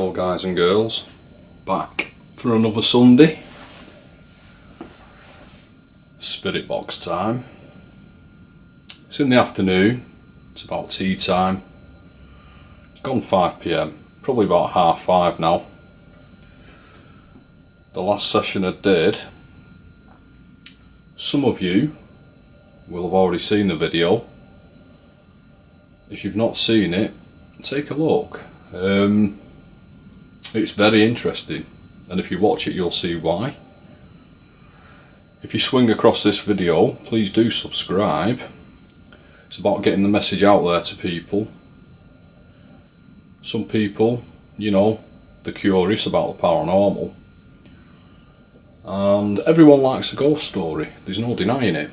Hello guys and girls, back for another Sunday. Spirit box time. It's in the afternoon, it's about tea time. It's gone 5 PM, probably about 5:30 now. The last session I did, some of you will have already seen the video. If you've not seen it, take a look. It's very interesting, and if you watch it you'll see why. If you swing across this video, please do subscribe. It's about getting the message out there to people. Some people, you know, they're curious about the paranormal, and everyone likes a ghost story, there's no denying it.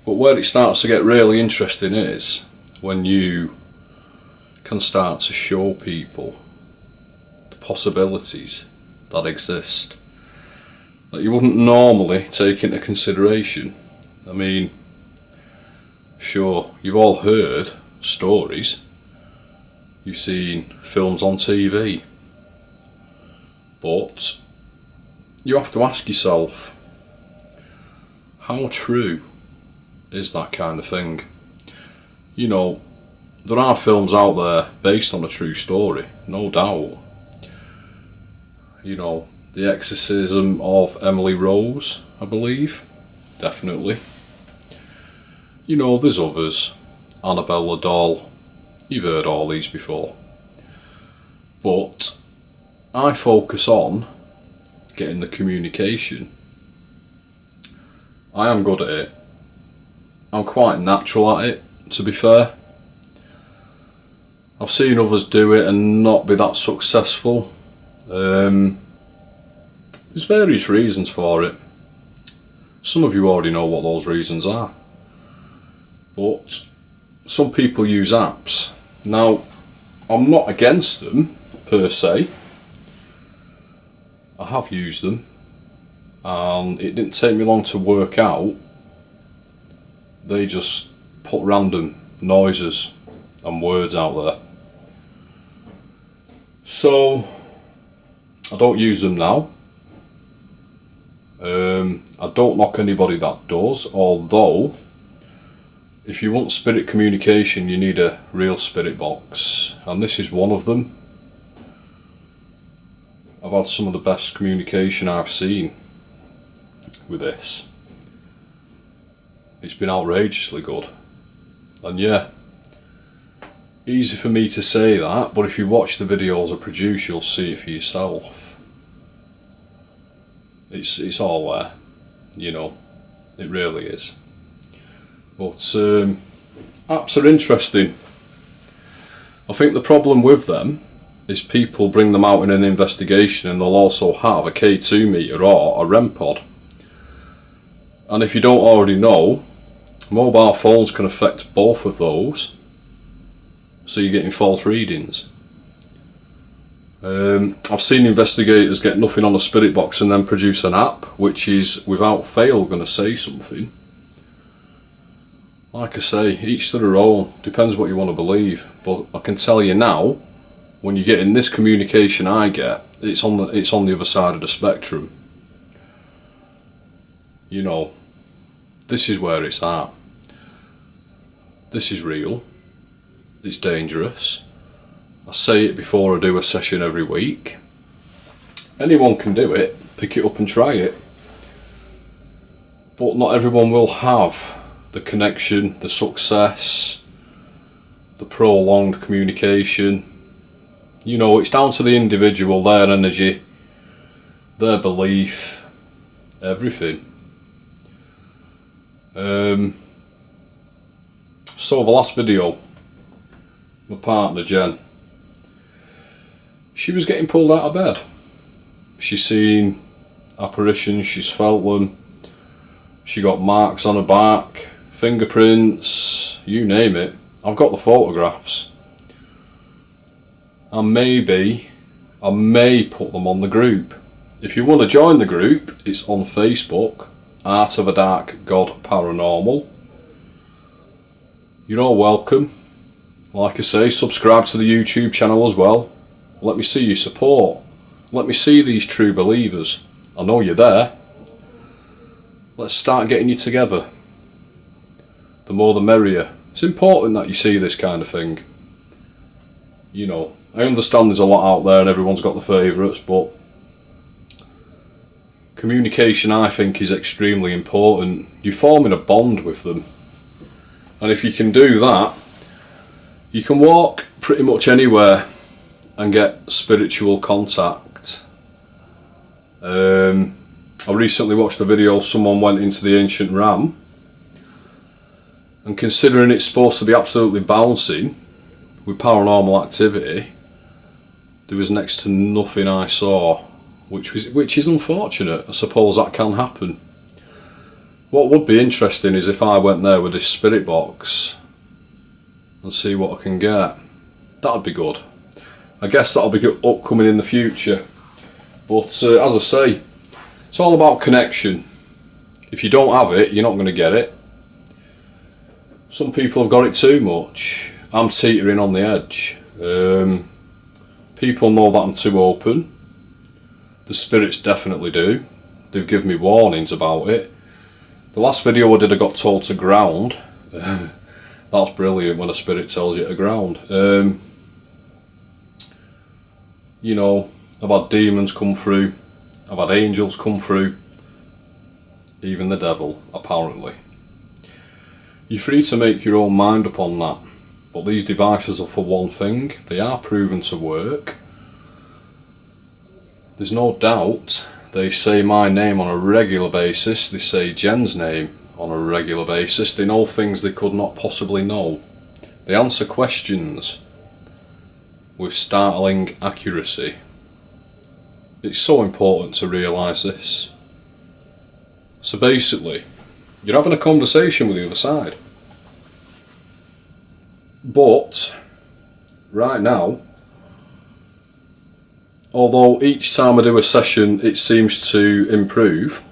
But where it starts to get really interesting is when you can start to show people the possibilities that exist that you wouldn't normally take into consideration. I mean, sure, you've all heard stories, you've seen films on TV, but you have to ask yourself, how true is that kind of thing? You know, there are films out there based on a true story, no doubt. You know, The Exorcism of Emily Rose, I believe, definitely. You know, there's others, Annabelle the Doll, you've heard all these before. But I focus on getting the communication. I am good at it. I'm quite natural at it, to be fair. I've seen others do it and not be that successful. There's various reasons for it. Some of you already know what those reasons are. But some people use apps. Now, I'm not against them per se. I have used them, and it didn't take me long to work out. They just put random noises and words out there. So I don't use them now. I don't knock anybody that does, although if you want spirit communication you need a real spirit box, and this is one of them. I've had some of the best communication I've seen with this. It's been outrageously good, and yeah, easy for me to say that, but if you watch the videos I produce you'll see it for yourself. It's all there, you know, it really is. But apps are interesting. I think the problem with them is people bring them out in an investigation and they'll also have a K2 meter or a REM pod. And if you don't already know, mobile phones can affect both of those, so you're getting false readings. I've seen investigators get nothing on a spirit box and then produce an app which is without fail going to say something. Like I say, each to their own, depends what you want to believe, but I can tell you now, when you're getting this communication I get, it's on the other side of the spectrum. You know, this is where it's at. This is real. It's dangerous. I say it before I do a session every week. Anyone can do it, pick it up and try it. But not everyone will have the connection, the success, the prolonged communication. You know, it's down to the individual, their energy, their belief, everything. So the last video, my partner Jen, she was getting pulled out of bed. She's seen apparitions, she's felt them, she got marks on her back, fingerprints, you name it. I've got the photographs. And maybe I may put them on the group. If you want to join the group, it's on Facebook, Art of a Dark God Paranormal. You're all welcome. Like I say, subscribe to the YouTube channel as well. Let me see your support. Let me see these true believers. I know you're there. Let's start getting you together. The more the merrier. It's important that you see this kind of thing. You know, I understand there's a lot out there and everyone's got the favourites, but communication, I think, is extremely important. You're forming a bond with them. And if you can do that, you can walk pretty much anywhere and get spiritual contact. I recently watched a video, someone went into the ancient ram, and considering it's supposed to be absolutely bouncing with paranormal activity, there was next to nothing I saw, which is unfortunate. I suppose that can happen. What would be interesting is if I went there with this spirit box and see what I can get. That'd be good. I guess that'll be upcoming in the future. But as I say, it's all about connection. If you don't have it, you're not going to get it. Some people have got it too much. I'm teetering on the edge. People know that I'm too open. The spirits definitely do. They've given me warnings about it. The last video I did, I got told to ground. That's brilliant when a spirit tells you to ground. You know, I've had demons come through. I've had angels come through. Even the devil, apparently. You're free to make your own mind up on that. But these devices are for one thing. They are proven to work. There's no doubt. They say my name on a regular basis. They say Jen's name on a regular basis. They know things they could not possibly know. They answer questions with startling accuracy. It's so important to realise this. So basically, you're having a conversation with the other side. But right now, although each time I do a session it seems to improve,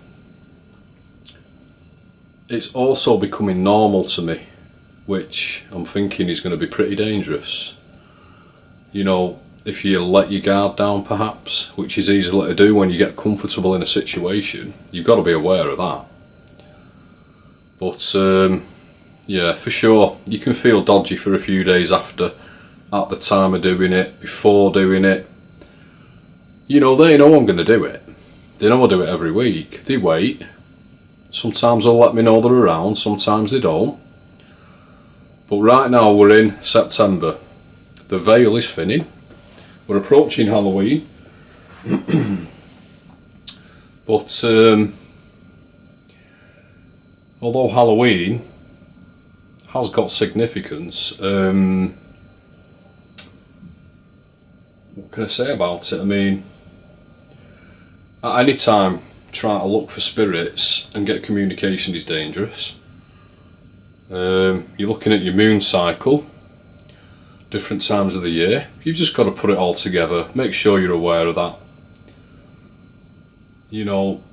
it's also becoming normal to me, which I'm thinking is going to be pretty dangerous. You know, if you let your guard down perhaps, which is easy to do when you get comfortable in a situation, you've got to be aware of that. But yeah, for sure, you can feel dodgy for a few days after, at the time of doing it, before doing it. You know, they know I'm going to do it. They know I do it every week. They wait. Sometimes they'll let me know they're around, sometimes they don't. But right now we're in September. The veil is thinning. We're approaching Halloween. But although Halloween has got significance, what can I say about it? I mean, at any time trying to look for spirits and get communication is dangerous. You're looking at your moon cycle, different times of the year. You've just got to put it all together, make sure you're aware of that. You know,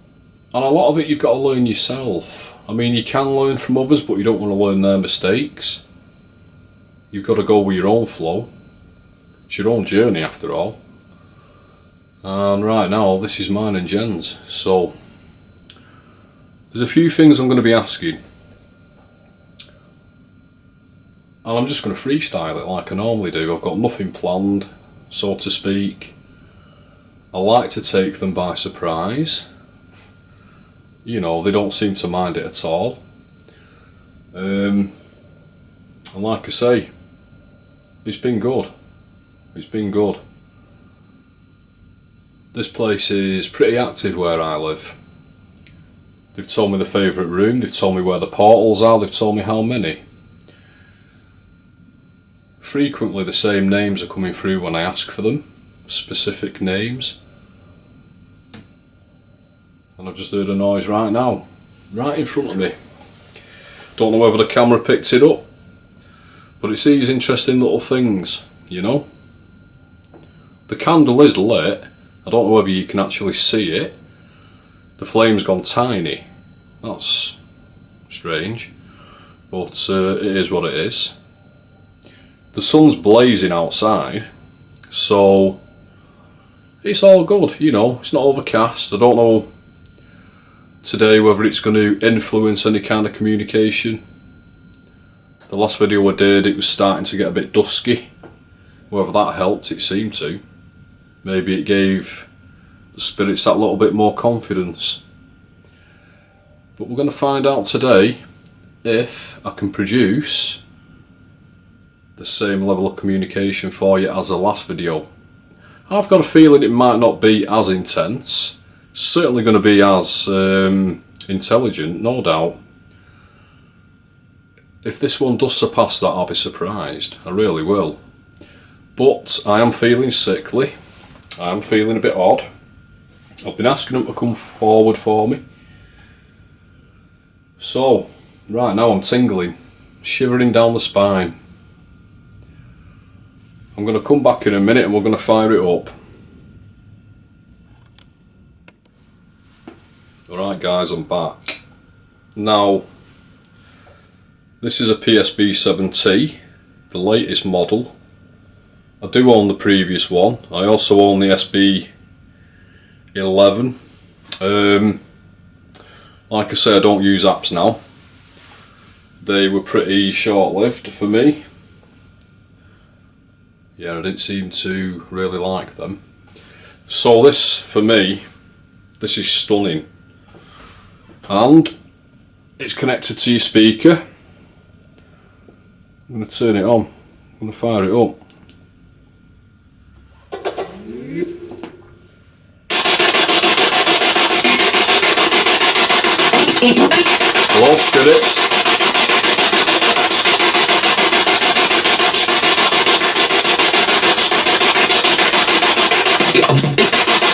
and a lot of it you've got to learn yourself. I mean, you can learn from others, but you don't want to learn their mistakes. You've got to go with your own flow. It's your own journey after all. And right now, this is mine and Jen's. So, there's a few things I'm going to be asking. And I'm just going to freestyle it like I normally do. I've got nothing planned, so to speak. I like to take them by surprise. You know, they don't seem to mind it at all. And like I say, it's been good. It's been good. This place is pretty active where I live. They've told me the favourite room, they've told me where the portals are, they've told me how many. Frequently the same names are coming through when I ask for them, specific names. And I've just heard a noise right now, right in front of me. Don't know whether the camera picked it up, but it's these interesting little things, you know. The candle is lit. I don't know whether you can actually see it. The flame's gone tiny. That's strange, but it is what it is. The sun's blazing outside, so it's all good, you know, it's not overcast. I don't know today whether it's going to influence any kind of communication. The last video I did, it was starting to get a bit dusky. Whether that helped, it seemed to. Maybe it gave the spirits that little bit more confidence. But we're going to find out today if I can produce the same level of communication for you as the last video. I've got a feeling it might not be as intense. It's certainly going to be as intelligent, no doubt. If this one does surpass that, I'll be surprised. I really will. But I am feeling sickly. I am feeling a bit odd. I've been asking them to come forward for me. So, right now I'm tingling, shivering down the spine. I'm going to come back in a minute and we're going to fire it up. Alright guys, I'm back. Now, this is a PSB-7T, the latest model. I do own the previous one. I also own the SB11. Like I say, I don't use apps now. They were pretty short-lived for me. Yeah, I didn't seem to really like them. So this, for me, this is stunning. And it's connected to your speaker. I'm going to turn it on. I'm going to fire it up. Hello, spirits.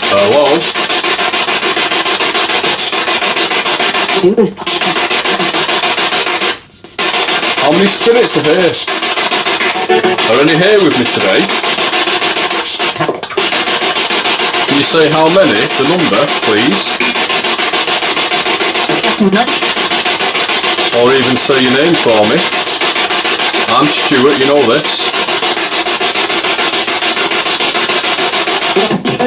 Hello. How many spirits are here? Are any here with me today? Can you say how many? The number, please. Or even say your name for me. I'm Stuart, you know this. You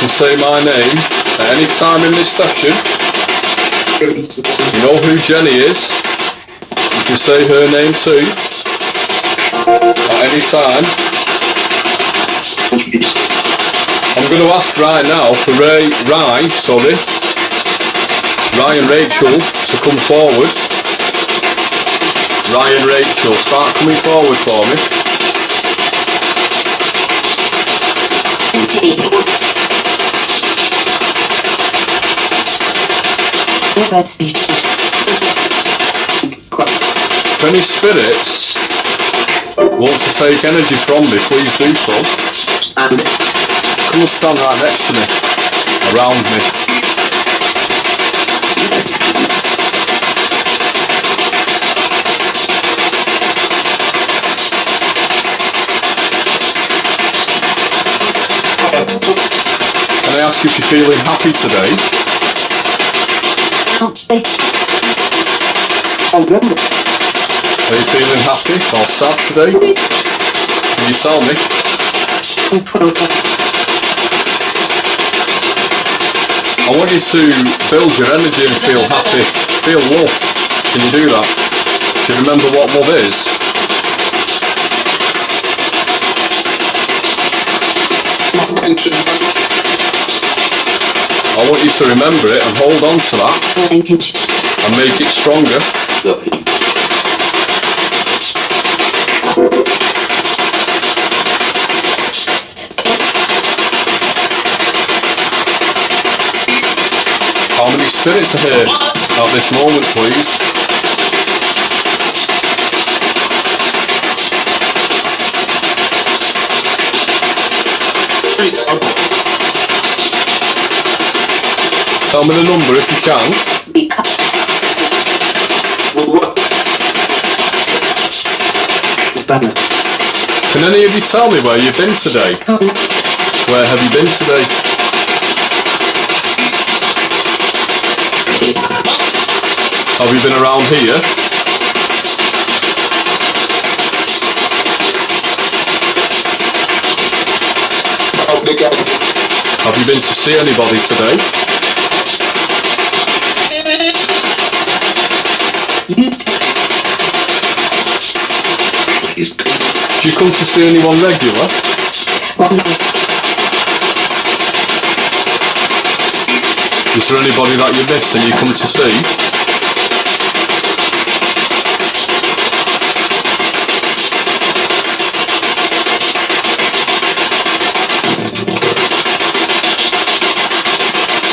can say my name at any time in this session. You know who Jenny is. You can say her name too. At any time. I'm going to ask right now for Ryan Rachel to come forward. Ryan Rachel, start coming forward for me. If any spirits want to take energy from me, please do so. Come and stand right next to me, around me. Can I ask if you're feeling happy today? Are you feeling happy or sad today? Can you tell me? I want you to build your energy and feel happy. Feel love. Can you do that? Do you remember what love is? I want you to remember it and hold on to that and make it stronger. How many spirits are here at this moment, please? Tell me the number if you can. Can any of you tell me where you've been today? Where have you been today? Have you been around here? you been to see anybody today? Do you come to see anyone regular? Is there anybody that you miss and you come to see?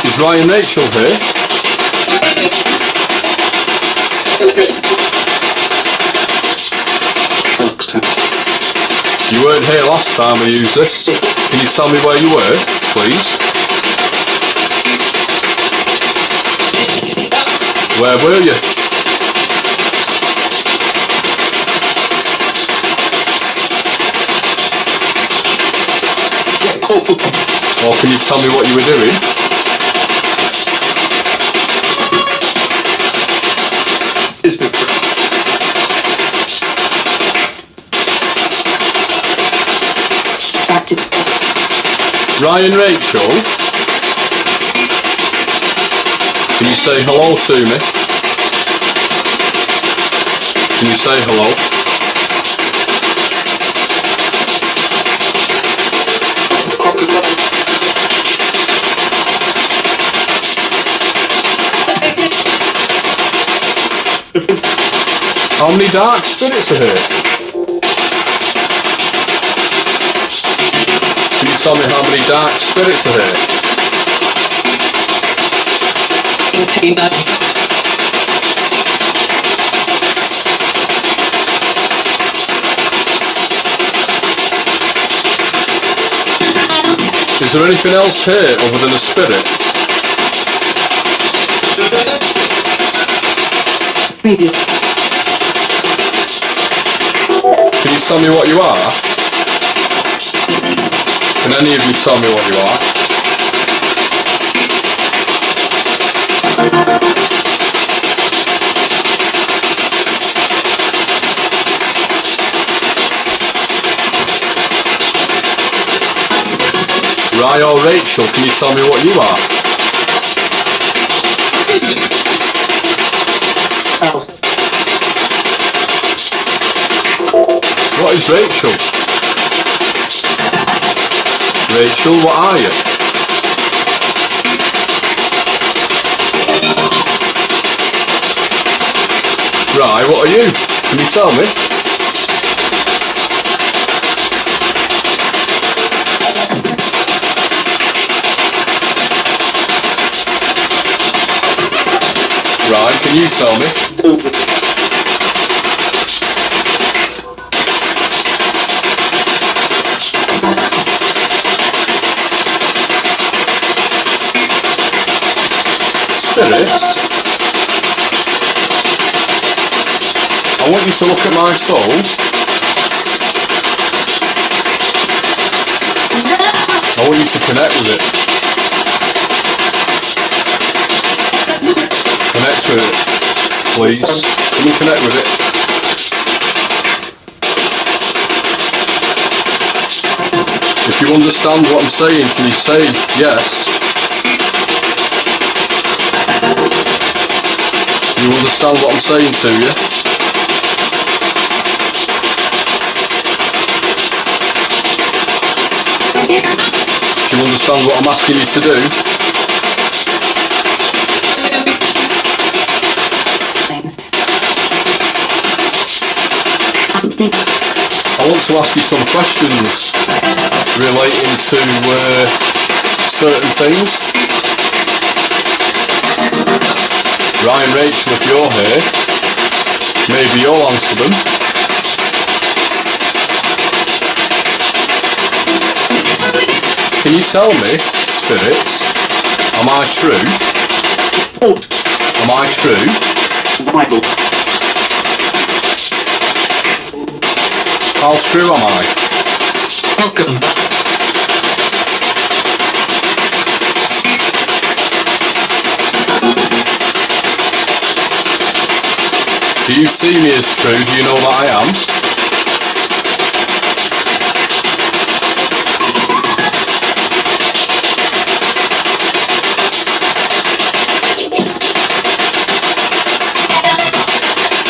Is Ryan Rachel here? You weren't here last time we used this. Can you tell me where you were, please? Where were you? Or can you tell me what you were doing? Ryan Rachel, can you say hello to me? Can you say hello? How many dark spirits are here? Can you tell me how many dark spirits are here? Is there anything else here other than a spirit? Can you tell me what you are? Can any of you tell me what you are? Ryan or Rachel, can you tell me what you are? What is Rachel? Rachel, what are you? Right, what are you? Can you tell me? Right, can you tell me? Spirits? I want you to look at my soul. I want you to connect with it. Connect with it, please. Can you connect with it? If you understand what I'm saying, can you say yes? Do you understand what I'm saying to you? Do you understand what I'm asking you to do? I want to ask you some questions relating to certain things. Ryan, Rachel, if you're here, maybe you'll answer them. Can you tell me, spirits, am I true? Am I true? Bible. How true am I? Welcome. Do you see me as true? Do you know that I am?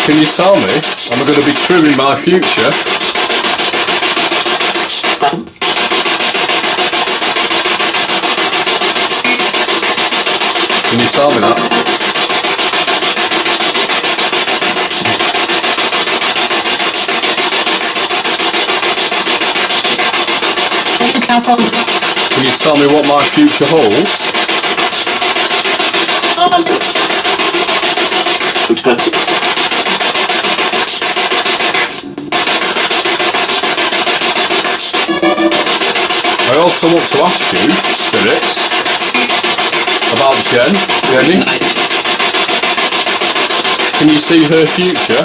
Can you tell me, am I going to be true in my future? Can you tell me that? Can you tell me what my future holds? I also want to ask you, spirits, about Jenny. Can you see her future?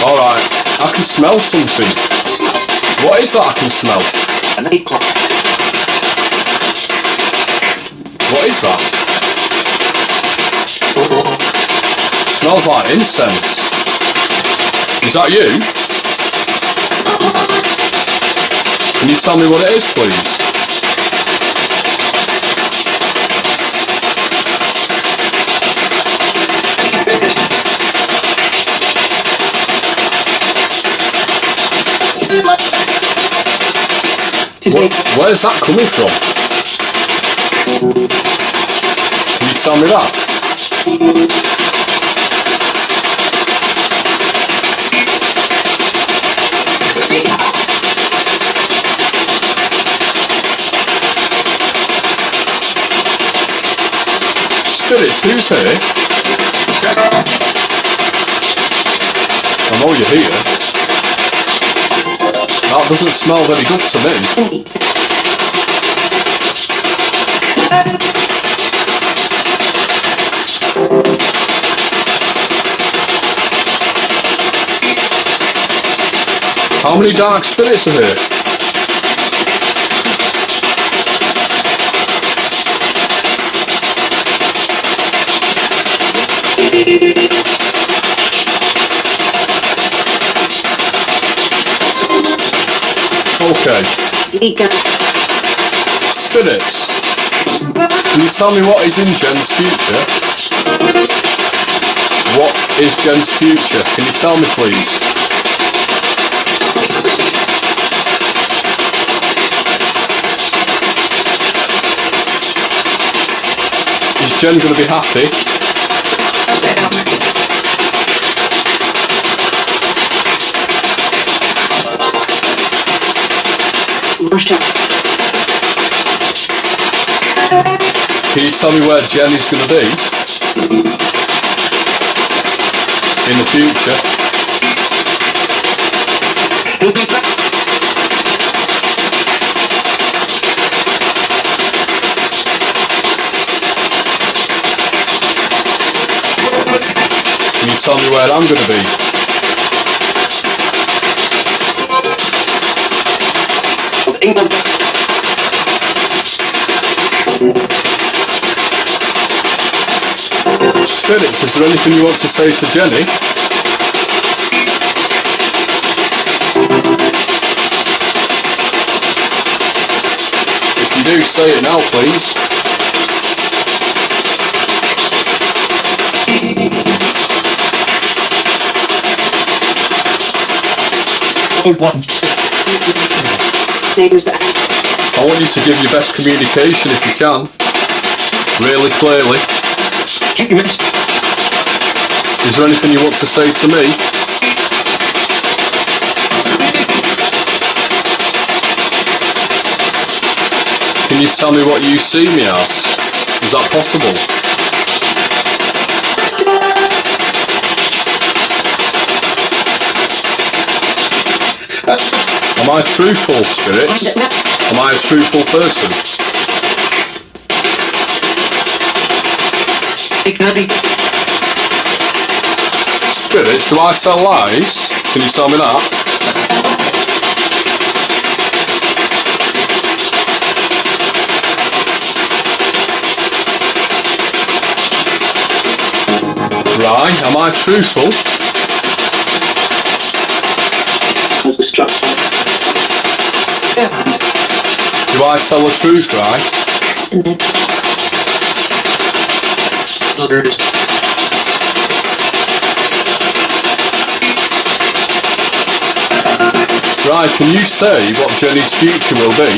Alright, I can smell something. What is that I can smell? What is that? Smells like incense. Is that you? Can you tell me what it is, please? Where's that coming from? Can you tell me that? Spirits, who's here? I know you're here. That doesn't smell very good to me. How many dark spirits are here? Okay. Spirits, can you tell me what is in Jen's future? What is Jen's future? Can you tell me, please? Is Jen going to be happy? Can you tell me where Jen is going to be in the future? Can you tell me where I'm going to be? Spirits, is there anything you want to say to Jenny? If you do, say it now, please. I want you to give your best communication if you can. Really clearly. Is there anything you want to say to me? Can you tell me what you see me as? Is that possible? Am I truthful, spirits? Am I a truthful person? Spirits, do I tell lies? Can you tell me that? Right, am I truthful? Do I tell the truth, right? Right, can you say what Jenny's future will be?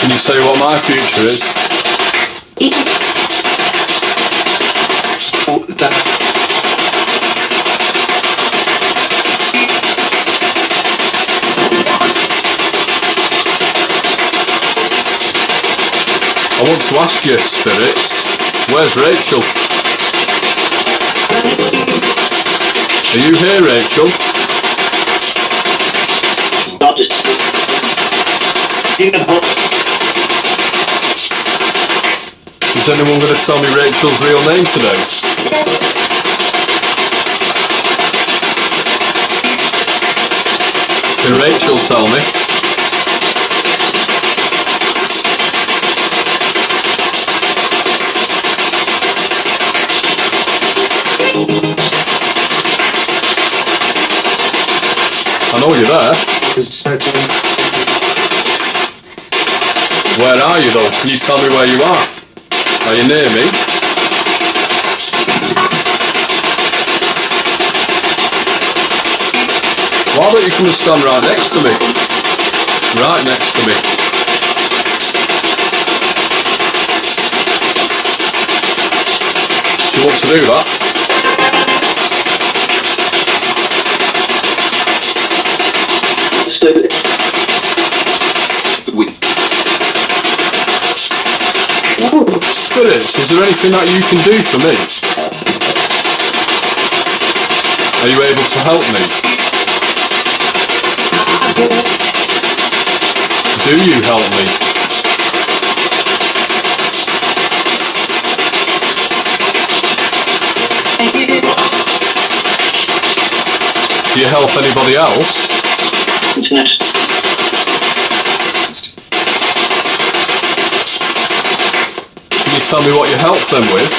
Can you say what my future is? I want to ask you, spirits, where's Rachel? Are you here, Rachel? Is anyone going to tell me Rachel's real name today? Can Rachel tell me? I know you're there. Where are you though? Can you tell me where you are? Are you near me? Why don't you come and stand right next to me? Right next to me. Do you want to do that? Spirits, is there anything that you can do for me? Are you able to help me? Do you help me? Do you help anybody else? Can you tell me what you help them with?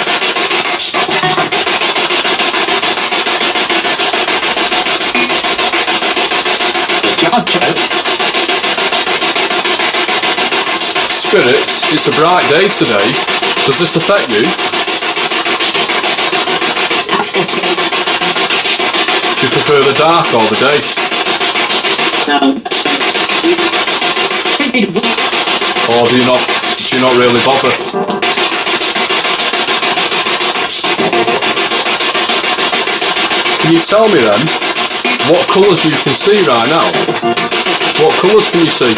Spirits, it's a bright day today. Does this affect you? Do you prefer the dark or the day? Or do you not really bother? Can you tell me then what colours you can see right now? What colours can you see?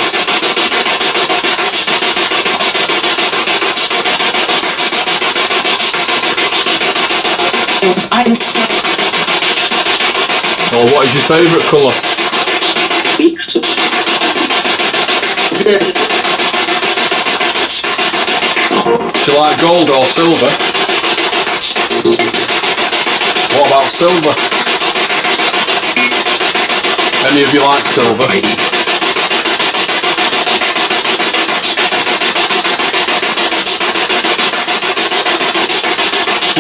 Or what is your favourite colour? Do you like gold or silver? What about silver? Any of you like silver?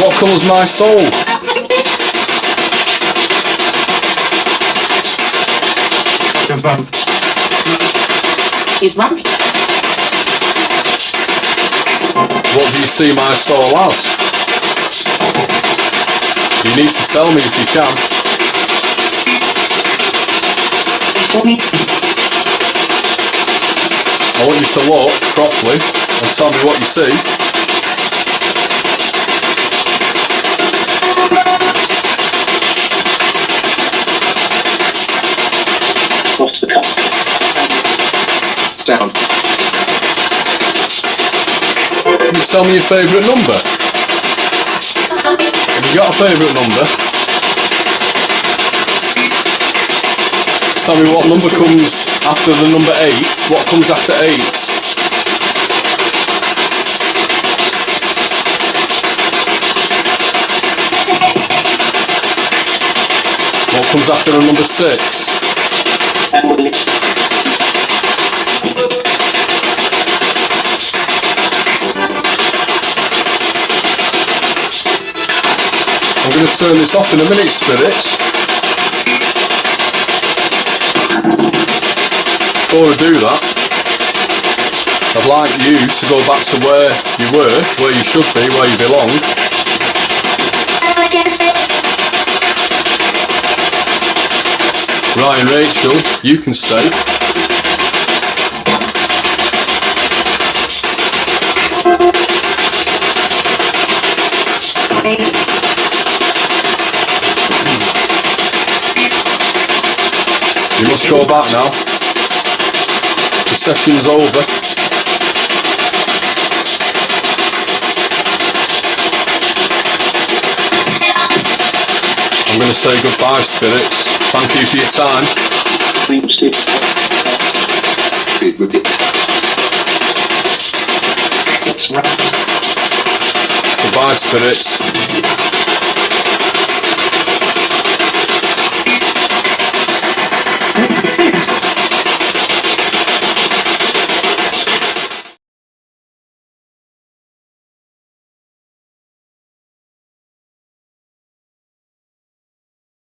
What colour's my soul? He's running. What do you see my soul as? You need to tell me if you can. I want you to look properly and tell me what you see. What's the cut? Down. Can you tell me your favourite number? Have you got a favourite number? Tell me what number comes after the number 8. What comes after 8? What comes after a number 6? going to turn this off in a minute, spirits. Before I do that, I'd like you to go back to where you were, where you should be, where you belong. Ryan, Rachel, you can stay. You must go back now. The session's over. I'm going to say goodbye, spirits. Thank you for your time. Thanks, Steve. It's right. Goodbye, spirits.